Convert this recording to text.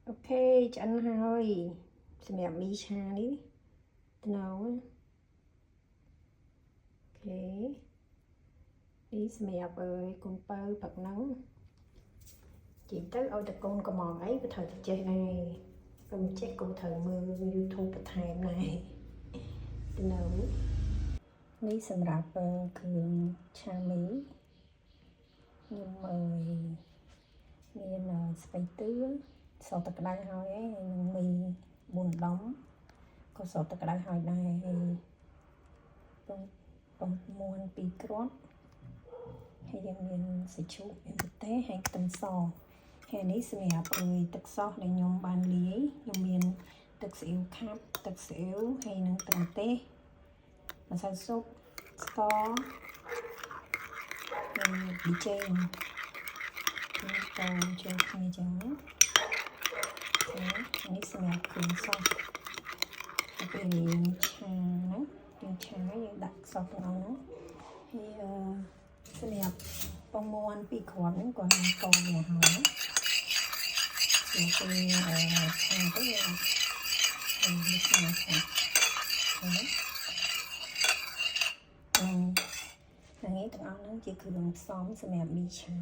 Ok, cho ăn hơi xem mẹ mi cha đi nấu. Ok, đi xem mẹ ơi con bơ bật nấu chị tới ôi ta con có mòn ấy cái thời chơi này con check cô thời mưa YouTube bật thèm này nấu đi xem rạp cường cha mỹ nhưng mời miền Tây tứ sau tập đai hơi ấy mì bún đóng có sau tập đai hơi này bông muôn pi cốt hayยังមានសាច់ជ្រូកមានប្រទេសហើយខ្ទឹមសហើយនេះសម្រាប់ទឹកសោសដែលខ្ញុំបានលាយខ្ញុំមានទឹកស៊ីអ៊ីវខាប់ទឹកស៊ីអ៊ីវហើយនឹងទឹកម្ទេសម្សៅស៊ុបស្ករហើយប៊ីចេងនេះតើចូលគ្នាចឹងណានេះសម្រាប់គ្រឿងសោសពេលយើងឆាណាយើងឆាយើងដាក់សោសទាំងអស់ហ្នឹងហើយសម្រាប់ពងមាន់ពីរគ្រាប់ហ្នឹងគាត់នឹងកូរវាហើយពេលឆាទៅយើងនេះឆាហ្នឹងថ្ងៃទាំងអស់ហ្នឹងជាគ្រឿងផ្សំសម្រាប់មីឆា